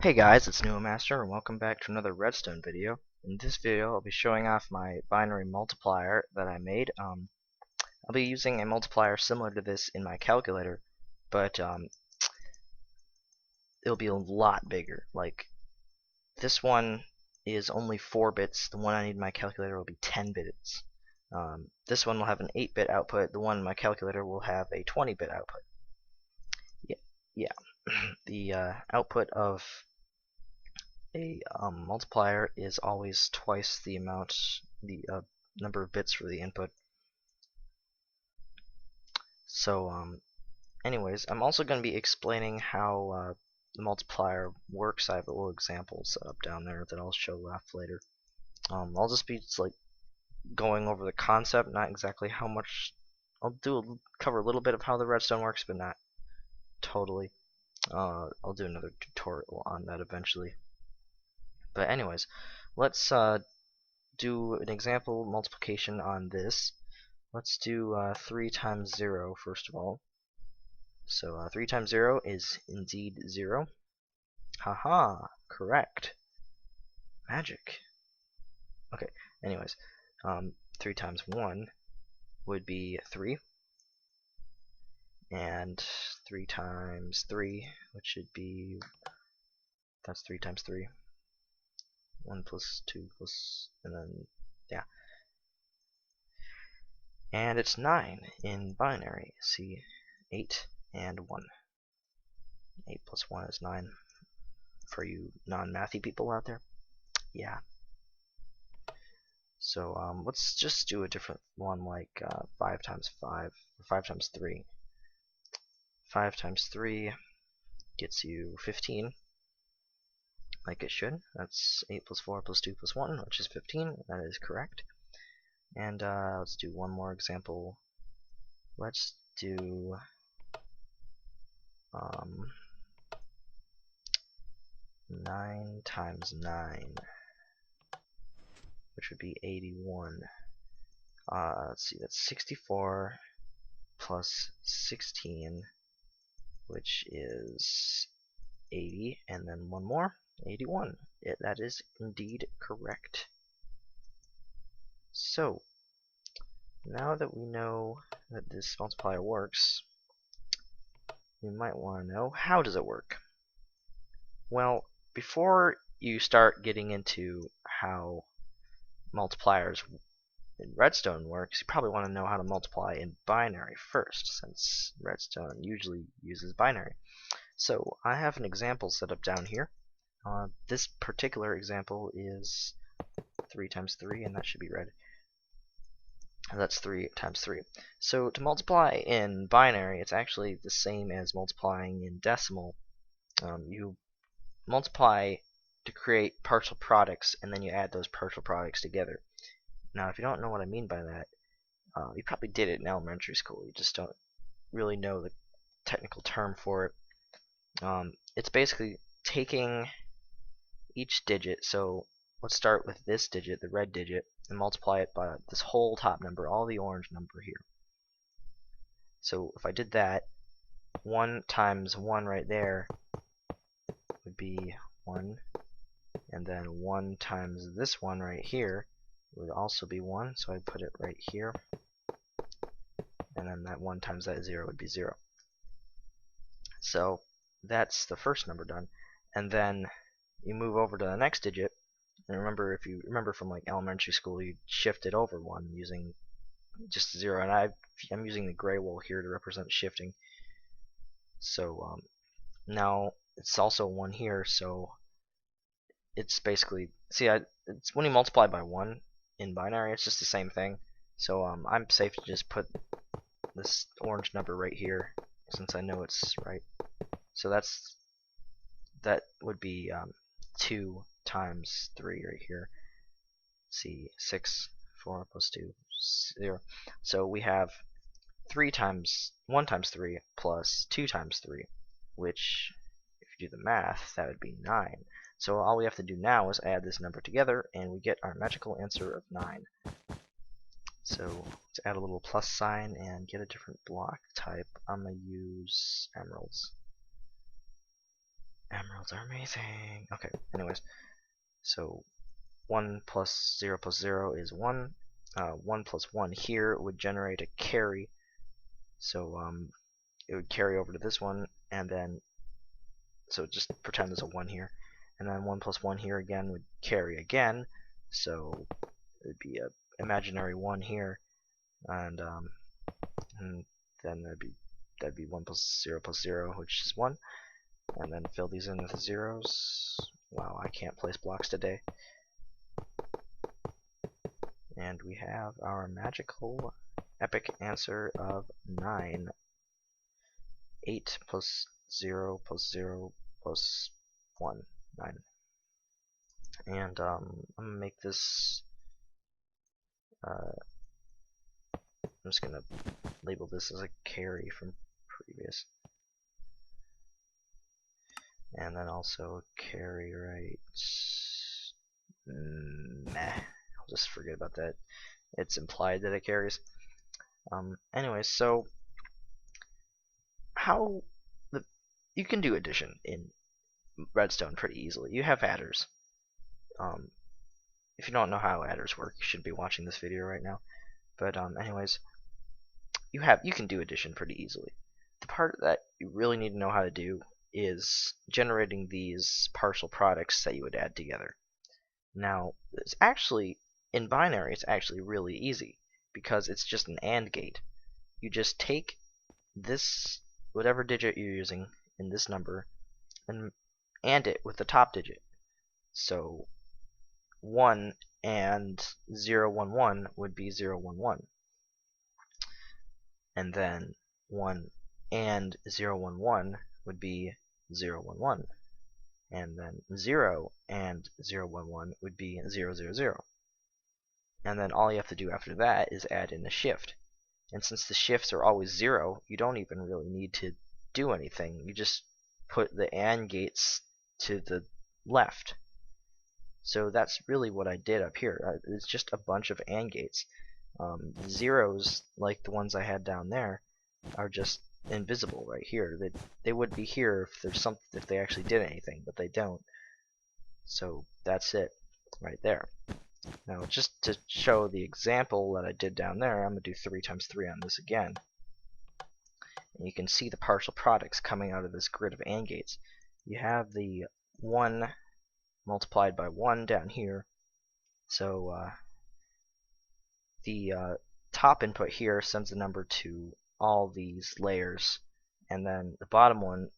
Hey guys, it's Newomaster and welcome back to another Redstone video. In this video I'll be showing off my binary multiplier that I made. I'll be using a multiplier similar to this in my calculator, but it'll be a lot bigger. Like, this one is only 4 bits, the one I need in my calculator will be 10 bits. This one will have an 8-bit output, the one in my calculator will have a 20-bit output. Yeah. The output of a multiplier is always twice the number of bits for the input. So anyways, I'm also going to be explaining how the multiplier works. I have a little example set up down there that I'll show off later. I'll just be like going over the concept, not exactly how much. Cover a little bit of how the redstone works, but not totally. I'll do another tutorial on that eventually. But anyways, let's do an example multiplication on this. Let's do 3 times 0 first of all. So 3 times 0 is indeed 0. Haha, correct. Magic. Okay, anyways, 3 times 1 would be 3. And 3 times 3, which should be, that's 3 times 3. 1 plus 2 plus, and then, yeah. And it's 9 in binary. See, 8 and 1. 8 plus 1 is 9. For you non-mathy people out there. Yeah. So let's just do a different one, like 5 times 5, or 5 times 3. 5 times 3 gets you 15, like it should. That's 8 plus 4 plus 2 plus 1, which is 15. That is correct. And let's do one more example. Let's do 9 times 9, which would be 81. Let's see, that's 64 plus 16, which is 80, and then one more, 81. That is indeed correct. So, now that we know that this multiplier works, you might want to know, how does it work? Well, before you start getting into how multipliers in Redstone works, you probably want to know how to multiply in binary first, since Redstone usually uses binary. So I have an example set up down here. This particular example is 3 times 3, and that should be red. And that's 3 times 3. So to multiply in binary, it's actually the same as multiplying in decimal. You multiply to create partial products, and then you add those partial products together. Now, if you don't know what I mean by that, you probably did it in elementary school. You just don't really know the technical term for it. It's basically taking each digit. So let's start with this digit, the red digit, and multiply it by this whole top number, all the orange number here. So if I did that, 1 times 1 right there would be 1, and then 1 times this one right here would also be 1, so I'd put it right here, and then that 1 times that 0 would be 0. So that's the first number done, and then you move over to the next digit, and remember, if you remember from like elementary school, you shift it over 1 using just 0, and I'm using the gray wool here to represent shifting. So now it's also 1 here, so it's basically, see, it's when you multiply by 1 in binary, it's just the same thing. So I'm safe to just put this orange number right here, since I know it's right. So that would be 2 times 3 right here. Let's see, 6, 4 plus 2, 0. So we have 1 times 3 plus 2 times 3, which, if you do the math, that would be 9. So all we have to do now is add this number together, and we get our magical answer of 9. So let's add a little plus sign and get a different block type. I'm going to use emeralds. Emeralds are amazing. Okay, anyways, so 1 plus 0 is 1. 1 plus 1 here would generate a carry, so it would carry over to this one, and then, so just pretend there's a 1 here, and then 1 plus 1 here again would carry again, so it would be a imaginary 1 here, and then that'd be 1 plus 0, which is 1, and then fill these in with the zeros. Wow, I can't place blocks today. And we have our magical epic answer of 9. 8 plus 0 plus 0 plus 1, 9. And I'm gonna make this, I'm just gonna label this as a carry from previous. And then also carry right, meh, I'll just forget about that. It's implied that it carries. Anyways, so you can do addition in Redstone pretty easily. You have adders. If you don't know how adders work, you should be watching this video right now. But anyways, you can do addition pretty easily. The part that you really need to know how to do is generating these partial products that you would add together. Now, it's actually in binary, it's actually really easy because it's just an AND gate. You just take this, whatever digit you're using in this number, and AND it with the top digit. So 1 and 0, 1, 1 would be 0, 1, 1. And then 1 and 0, 1, 1 would be 0, 1, 1. And then 0 and 0, 1, 1 would be 0, 0, 0. And then all you have to do after that is add in a shift. And since the shifts are always 0, you don't even really need to do anything. You just put the AND gates to the left. So that's really what I did up here. It's just a bunch of AND gates. Zeros, like the ones I had down there, are just invisible right here. They would be here if there's if they actually did anything, but they don't. So that's it right there. Now, just to show the example that I did down there, I'm going to do 3 times 3 on this again. And you can see the partial products coming out of this grid of AND gates. You have the 1 multiplied by 1 down here. So the top input here sends the number to all these layers, and then the bottom one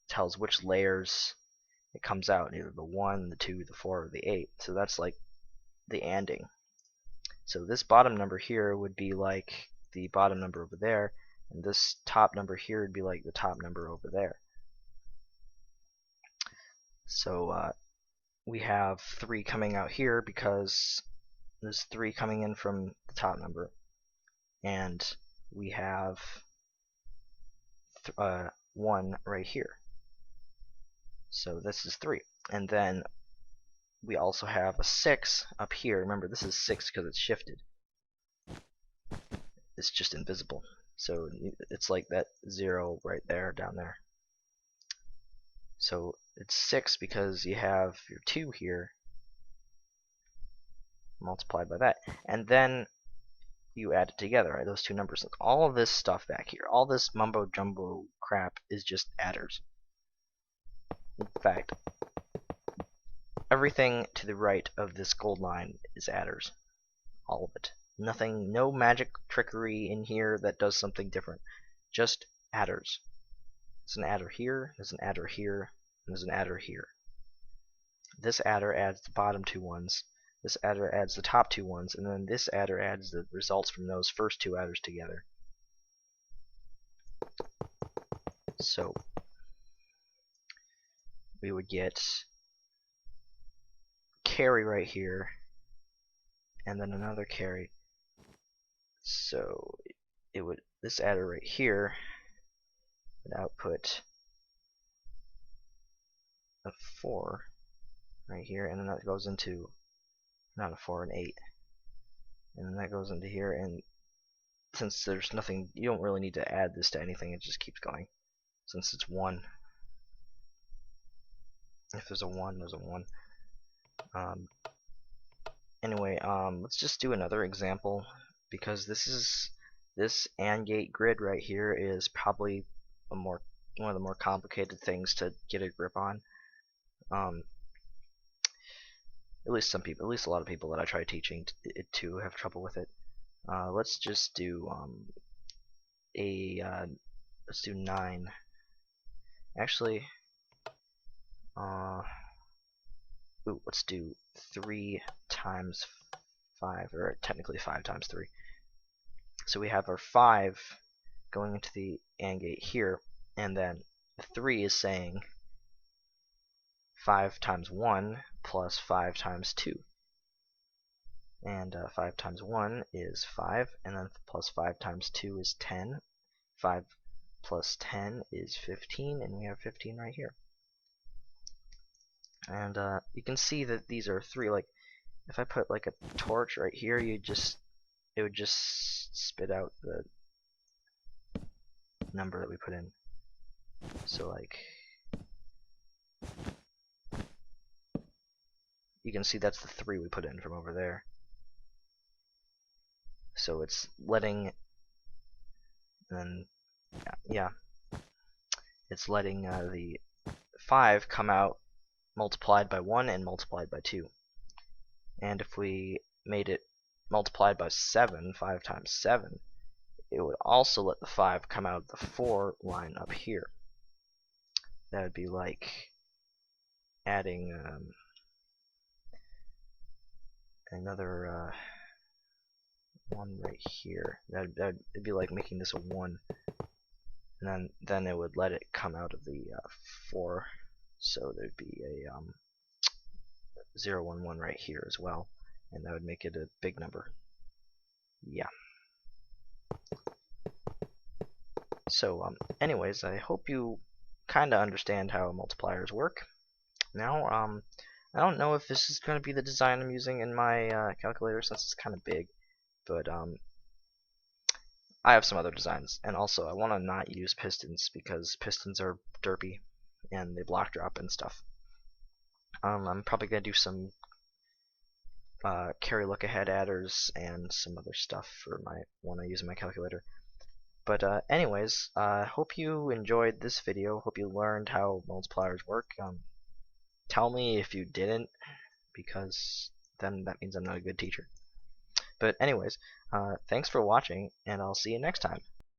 tells which layers it comes out, either the 1, the 2, the 4, or the 8. So that's like the ANDing. So this bottom number here would be like the bottom number over there, and this top number here would be like the top number over there. So we have 3 coming out here because there's 3 coming in from the top number, and we have 1 right here. So this is 3. And then we also have a 6 up here. Remember, this is 6 because it's shifted. It's just invisible. So it's like that 0 right there, down there. So it's 6 because you have your 2 here multiplied by that. And then you add it together, right? Those two numbers. All of this stuff back here, all this mumbo jumbo crap is just adders. In fact, everything to the right of this gold line is adders. All of it. Nothing, no magic trickery in here that does something different. Just adders. There's an adder here, there's an adder here, and there's an adder here. This adder adds the bottom 2 ones. This adder adds the top 2 ones, and then this adder adds the results from those first 2 adders together. So we would get carry right here, and then another carry. So it would, this adder right here would output a 4 right here, and then that goes into not a 4, an 8, and then that goes into here. And since there's nothing, you don't really need to add this to anything, it just keeps going since it's 1. If there's a 1, there's a 1. Anyway, let's just do another example, because this AND gate grid right here is probably one of the more complicated things to get a grip on. At least a lot of people that I try teaching it to have trouble with it. Let's just do let's do 9. Actually, let's do 3 times 5, or technically 5 times 3. So we have our 5 going into the AND gate here, and then the 3 is saying 5 times 1 plus 5 times 2. And 5 times 1 is 5, and then plus 5 times 2 is 10. 5 plus 10 is 15, and we have 15 right here. And you can see that these are 3. Like, if I put like a torch right here, it would just spit out the number that we put in. So like, you can see that's the 3 we put in from over there. So it's letting, and yeah, it's letting the 5 come out multiplied by 1 and multiplied by 2. And if we made it multiplied by 7, 5 times 7, it would also let the 5 come out of the 4 line up here. That would be like adding another 1 right here. It'd be like making this a 1, and then it would let it come out of the 4. So there'd be a 0, 1, 1 right here as well, and that would make it a big number. Yeah. So anyways, I hope you kind of understand how multipliers work. Now, I don't know if this is going to be the design I'm using in my calculator, since it's kind of big, but I have some other designs, and also I want to not use pistons because pistons are derpy and they block drop and stuff. I'm probably going to do some carry look ahead adders and some other stuff for when I use my calculator. But anyways, hope you enjoyed this video. Hope you learned how multipliers work. Tell me if you didn't, because then that means I'm not a good teacher. But anyways, thanks for watching, and I'll see you next time.